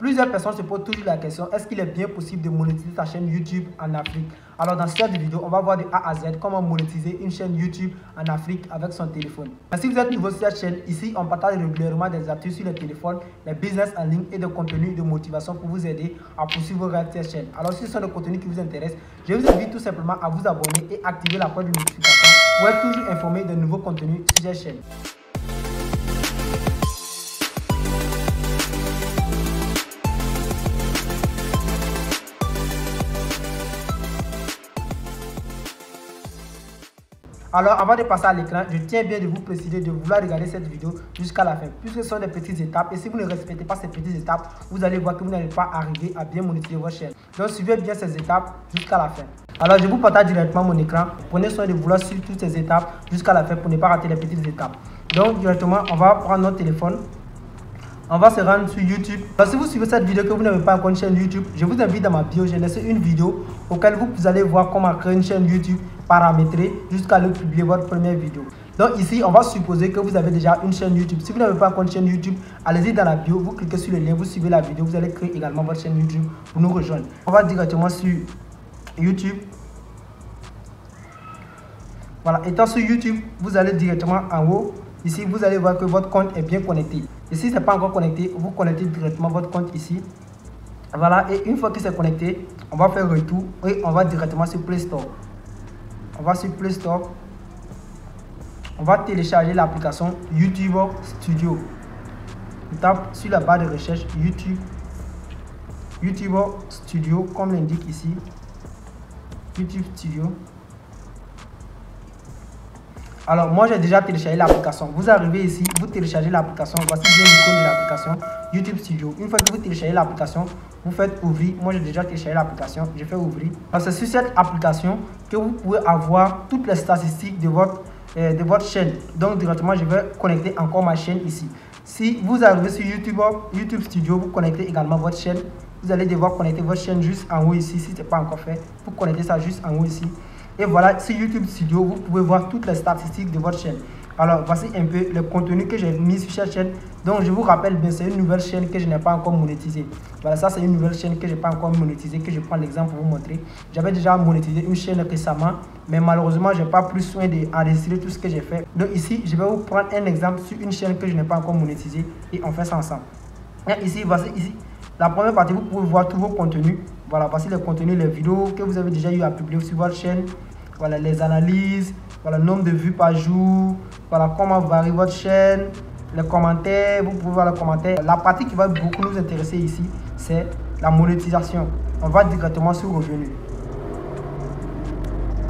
Plusieurs personnes se posent toujours la question, est-ce qu'il est bien possible de monétiser sa chaîne YouTube en Afrique? Alors dans cette vidéo, on va voir de A à Z comment monétiser une chaîne YouTube en Afrique avec son téléphone. Mais si vous êtes nouveau sur cette chaîne, ici on partage régulièrement des astuces sur le téléphone, des business en ligne et des contenus de motivation pour vous aider à poursuivre vos rêves sur cette chaîne. Alors si ce sont des contenus qui vous intéressent, je vous invite tout simplement à vous abonner et activer la cloche de notification pour être toujours informé de nouveaux contenus sur cette chaîne. Alors, avant de passer à l'écran, je tiens bien de vous préciser de vouloir regarder cette vidéo jusqu'à la fin, puisque ce sont des petites étapes. Et si vous ne respectez pas ces petites étapes, vous allez voir que vous n'allez pas arriver à bien monétiser votre chaîne. Donc, suivez bien ces étapes jusqu'à la fin. Alors, je vous partage directement mon écran. Prenez soin de vouloir suivre toutes ces étapes jusqu'à la fin pour ne pas rater les petites étapes. Donc, directement, on va prendre notre téléphone. On va se rendre sur YouTube. Alors, si vous suivez cette vidéo que vous n'avez pas encore une chaîne YouTube, je vous invite dans ma bio. J'ai laissé une vidéo auquel vous allez voir comment créer une chaîne YouTube paramétrée jusqu'à le publier votre première vidéo. Donc ici, on va supposer que vous avez déjà une chaîne YouTube. Si vous n'avez pas encore une chaîne YouTube, allez-y dans la bio, vous cliquez sur le lien, vous suivez la vidéo, vous allez créer également votre chaîne YouTube pour nous rejoindre. On va directement sur YouTube. Voilà, étant sur YouTube, vous allez directement en haut. Ici, vous allez voir que votre compte est bien connecté. Et si ce n'est pas encore connecté, vous connectez directement votre compte ici. Voilà, et une fois que c'est connecté, on va faire retour et on va directement sur Play Store. On va sur Play Store. On va télécharger l'application YouTube Studio. On tape sur la barre de recherche YouTube Studio, comme l'indique ici. YouTube Studio. Alors, moi, j'ai déjà téléchargé l'application. Vous arrivez ici, vous téléchargez l'application. Voici bien l'icône de l'application YouTube Studio. Une fois que vous téléchargez l'application, vous faites ouvrir. Moi, j'ai déjà téléchargé l'application. Je fais ouvrir. C'est sur cette application que vous pouvez avoir toutes les statistiques de votre chaîne. Donc, directement, je vais connecter encore ma chaîne ici. Si vous arrivez sur YouTube Studio, vous connectez également votre chaîne. Vous allez devoir connecter votre chaîne juste en haut ici, si ce n'est pas encore fait. Vous connectez ça juste en haut ici. Et voilà, sur YouTube Studio, vous pouvez voir toutes les statistiques de votre chaîne. Alors, voici un peu le contenu que j'ai mis sur cette chaîne. Donc, je vous rappelle bien, c'est une nouvelle chaîne que je n'ai pas encore monétisée. Voilà, ça, c'est une nouvelle chaîne que je n'ai pas encore monétisée, que je prends l'exemple pour vous montrer. J'avais déjà monétisé une chaîne récemment, mais malheureusement, je n'ai pas pris soin d'enregistrer tout ce que j'ai fait. Donc, ici, je vais vous prendre un exemple sur une chaîne que je n'ai pas encore monétisée et on fait ça ensemble. Et ici, voici ici. La première partie, vous pouvez voir tous vos contenus. Voilà, voici les contenus, les vidéos que vous avez déjà eu à publier sur votre chaîne. Voilà, les analyses, voilà, le nombre de vues par jour, voilà, comment varie votre chaîne, les commentaires, vous pouvez voir les commentaires. La partie qui va beaucoup nous intéresser ici, c'est la monétisation. On va directement sur Revenu.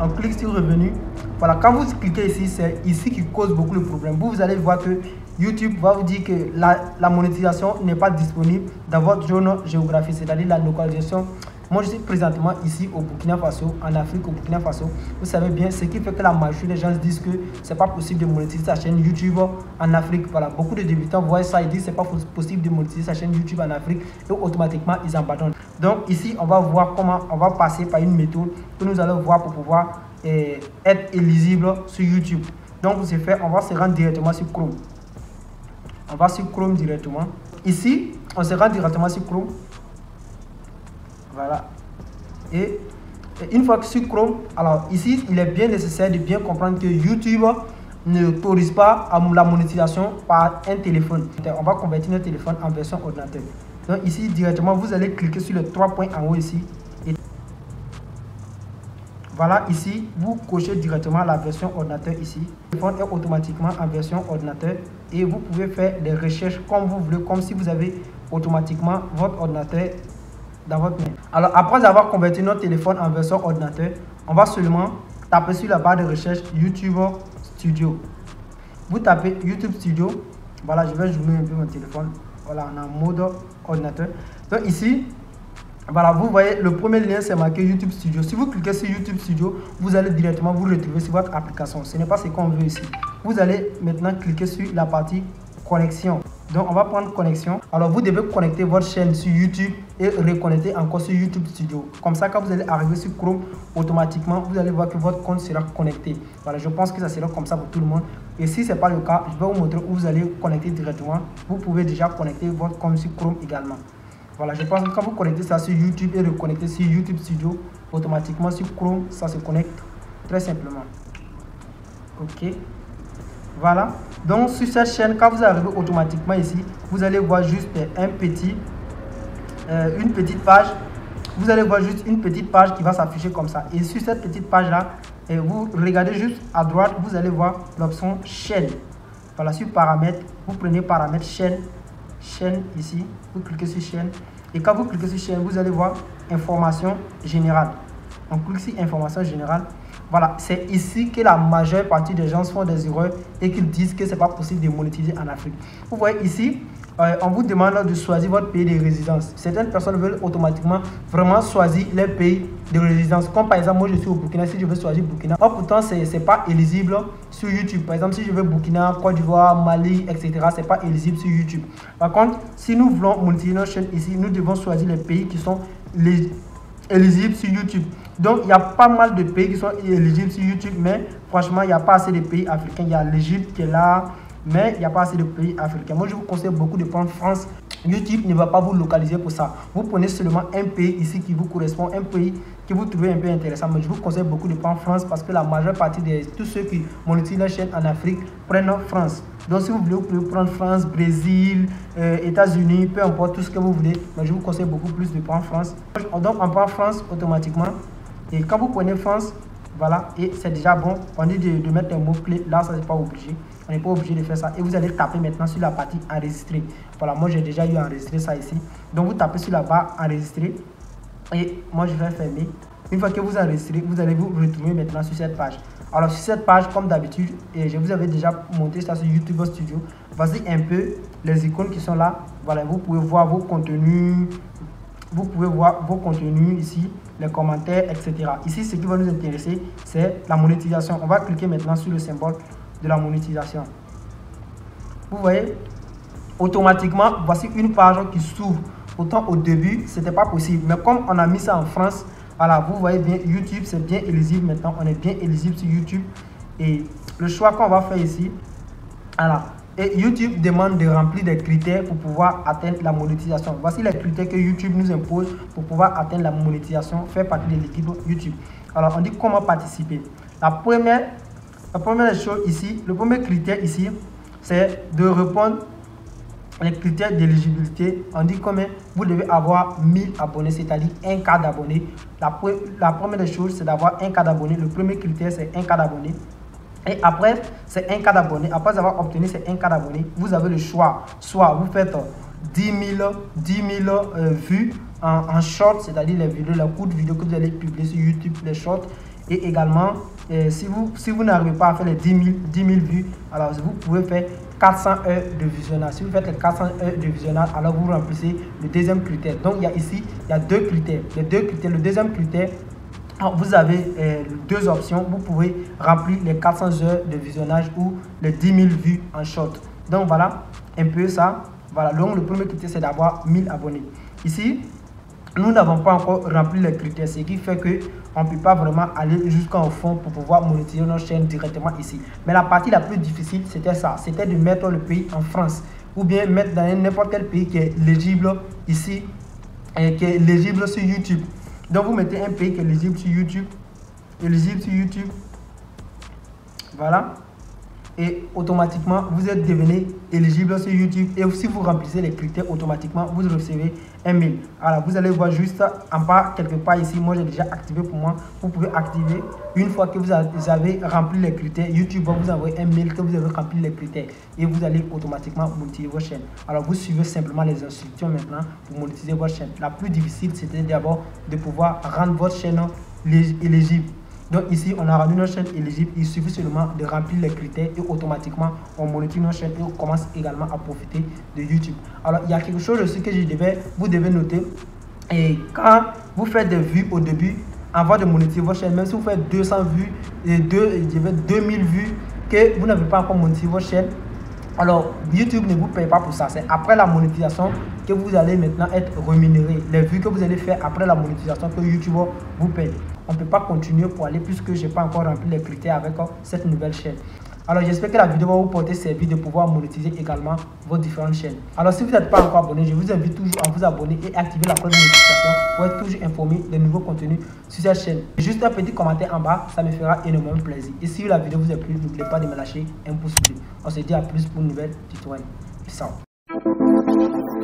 On clique sur Revenu. Voilà, quand vous cliquez ici, c'est ici qui cause beaucoup de problèmes. Vous allez voir que YouTube va vous dire que la monétisation n'est pas disponible dans votre zone géographique, c'est-à-dire la localisation. Moi, je suis présentement ici au Burkina Faso, en Afrique, au Burkina Faso. Vous savez bien, ce qui fait que la majorité des gens disent que c'est pas possible de monétiser sa chaîne YouTube en Afrique. Voilà, beaucoup de débutants voient ça et disent que c'est pas possible de monétiser sa chaîne YouTube en Afrique et automatiquement ils abandonnent. Donc ici, on va voir comment on va passer par une méthode que nous allons voir pour pouvoir être éligible sur YouTube. Donc pour ce faire, on va se rendre directement sur Chrome. On va sur Chrome directement. Ici, on se rend directement sur Chrome. Voilà. Et une fois que sur Chrome, alors ici, il est bien nécessaire de bien comprendre que YouTube ne autorise pas la monétisation par un téléphone. On va convertir notre téléphone en version ordinateur. Donc ici, directement, vous allez cliquer sur les 3 points en haut ici. Et voilà, ici, vous cochez directement la version ordinateur ici. Le téléphone est automatiquement en version ordinateur et vous pouvez faire des recherches comme vous voulez, comme si vous avez automatiquement votre ordinateur dans votre main. Alors, après avoir converti notre téléphone en version ordinateur, on va seulement taper sur la barre de recherche YouTube Studio. Vous tapez YouTube Studio. Voilà, je vais zoomer un peu mon téléphone. Voilà, on est en mode ordinateur. Donc ici, voilà, vous voyez, le premier lien, c'est marqué YouTube Studio. Si vous cliquez sur YouTube Studio, vous allez directement vous retrouver sur votre application. Ce n'est pas ce qu'on veut ici. Vous allez maintenant cliquer sur la partie connexion. Donc, on va prendre connexion. Alors, vous devez connecter votre chaîne sur YouTube et reconnecter encore sur YouTube Studio. Comme ça, quand vous allez arriver sur Chrome, automatiquement, vous allez voir que votre compte sera connecté. Voilà, je pense que ça sera comme ça pour tout le monde. Et si ce n'est pas le cas, je vais vous montrer où vous allez connecter directement. Vous pouvez déjà connecter votre compte sur Chrome également. Voilà, je pense que quand vous connectez ça sur YouTube et reconnectez sur YouTube Studio, automatiquement sur Chrome, ça se connecte très simplement. Ok. Voilà. Donc sur cette chaîne, quand vous arrivez automatiquement ici, vous allez voir juste une petite page. Vous allez voir juste une petite page qui va s'afficher comme ça. Et sur cette petite page-là, vous regardez juste à droite, vous allez voir l'option chaîne. Voilà, sur paramètres, vous prenez paramètres chaîne ici, vous cliquez sur chaîne. Et quand vous cliquez sur chaîne, vous allez voir information générale. On clique sur information générale. Voilà, c'est ici que la majeure partie des gens font des erreurs et qu'ils disent que ce n'est pas possible de monétiser en Afrique. Vous voyez ici, on vous demande de choisir votre pays de résidence. Certaines personnes veulent automatiquement vraiment choisir leur pays de résidence. Comme par exemple, moi je suis au Burkina, si je veux choisir Burkina, pourtant ce n'est pas éligible sur YouTube. Par exemple, si je veux Burkina, Côte d'Ivoire, Mali, etc., ce n'est pas éligible sur YouTube. Par contre, si nous voulons monétiser notre chaîne ici, nous devons choisir les pays qui sont éligibles sur YouTube. Donc, il y a pas mal de pays qui sont éligibles sur YouTube, mais franchement, il n'y a pas assez de pays africains. Il y a l'Égypte qui est là, mais il n'y a pas assez de pays africains. Moi, je vous conseille beaucoup de prendre France. YouTube ne va pas vous localiser pour ça. Vous prenez seulement un pays ici qui vous correspond, un pays que vous trouvez un peu intéressant. Mais je vous conseille beaucoup de prendre France parce que la majeure partie de tous ceux qui monétisent la chaîne en Afrique prennent France. Donc, si vous voulez, vous pouvez prendre France, Brésil, États-Unis, peu importe tout ce que vous voulez. Mais je vous conseille beaucoup plus de prendre France. Donc, on prend France automatiquement. Et quand vous prenez France, voilà, et c'est déjà bon. On dit de mettre un mot-clé. Là, ça n'est pas obligé. On n'est pas obligé de faire ça. Et vous allez taper maintenant sur la partie enregistrer. Voilà, moi j'ai déjà eu enregistré ça ici. Donc vous tapez sur la barre enregistrer. Et moi je vais fermer. Une fois que vous enregistrez, vous allez vous retrouver maintenant sur cette page. Alors sur cette page, comme d'habitude, et je vous avais déjà monté ça sur YouTube Studio. Voici un peu les icônes qui sont là. Voilà, vous pouvez voir vos contenus. Vous pouvez voir vos contenus ici, les commentaires, etc. Ici, ce qui va nous intéresser, c'est la monétisation. On va cliquer maintenant sur le symbole de la monétisation. Vous voyez, automatiquement, voici une page qui s'ouvre. Pourtant, au début, ce n'était pas possible. Mais comme on a mis ça en France, voilà, vous voyez bien, YouTube, c'est bien éligible maintenant. On est bien éligible sur YouTube. Et le choix qu'on va faire ici, voilà. Et YouTube demande de remplir des critères pour pouvoir atteindre la monétisation. Voici les critères que YouTube nous impose pour pouvoir atteindre la monétisation, faire partie de l'équipe YouTube. Alors, on dit comment participer. La première chose ici, le premier critère ici, c'est de répondre les critères d'éligibilité. On dit combien vous devez avoir 1000 abonnés, c'est-à-dire 1K d'abonnés. La première chose, c'est d'avoir 1K d'abonnés. Le premier critère, c'est 1K d'abonnés. Et après, c'est 1K d'abonnés. Après avoir obtenu ces 1K d'abonnés, vous avez le choix. Soit vous faites 10 000 vues en short, c'est-à-dire les vidéos, la courte vidéo que vous allez publier sur YouTube, les shorts. Et également, si vous n'arrivez pas à faire les 10 000 vues, alors vous pouvez faire 400 heures de visionnage. Si vous faites les 400 heures de visionnage, alors vous remplissez le deuxième critère. Donc, il y a deux critères. Le deuxième critère, vous avez deux options. Vous pouvez remplir les 400 heures de visionnage ou les 10 000 vues en short. Donc voilà un peu ça. Voilà, donc le premier critère c'est d'avoir 1000 abonnés. Ici, nous n'avons pas encore rempli les critères, ce qui fait qu'on ne peut pas vraiment aller jusqu'au fond pour pouvoir monétiser notre chaîne directement ici. Mais la partie la plus difficile, c'était ça. C'était de mettre le pays en France ou bien mettre dans n'importe quel pays qui est légible ici et qui est légible sur YouTube. Donc vous mettez un pays qui est éligible sur YouTube. Voilà. Et automatiquement, vous êtes devenu éligible sur YouTube. Et si vous remplissez les critères, automatiquement, vous recevez un mail. Alors, vous allez voir juste en bas, quelque part ici. Moi, j'ai déjà activé pour moi. Vous pouvez activer. Une fois que vous avez rempli les critères, YouTube va vous envoyer un mail que vous avez rempli les critères. Et vous allez automatiquement monétiser votre chaîne. Alors, vous suivez simplement les instructions maintenant pour monétiser votre chaîne. La plus difficile, c'était d'abord de pouvoir rendre votre chaîne éligible. Donc ici, on a rendu notre chaîne éligible. Il suffit seulement de remplir les critères et automatiquement, on monétise notre chaîne et on commence également à profiter de YouTube. Alors, il y a quelque chose aussi que vous devez noter. Et quand vous faites des vues au début, avant de monétiser votre chaîne, même si vous faites 200 vues et 2000 vues, que vous n'avez pas encore monétisé votre chaîne, alors YouTube ne vous paye pas pour ça. C'est après la monétisation que vous allez maintenant être rémunéré. Les vues que vous allez faire après la monétisation que YouTube vous paye. On ne peut pas continuer pour aller puisque je n'ai pas encore rempli les critères avec cette nouvelle chaîne. Alors j'espère que la vidéo va vous porter service de pouvoir monétiser également vos différentes chaînes. Alors si vous n'êtes pas encore abonné, je vous invite toujours à vous abonner et activer la cloche de notification pour être toujours informé des nouveaux contenus sur cette chaîne. Juste un petit commentaire en bas, ça me fera énormément plaisir. Et si la vidéo vous a plu, n'oubliez pas de me lâcher un pouce bleu. On se dit à plus pour une nouvelle tutoriel. Peace out.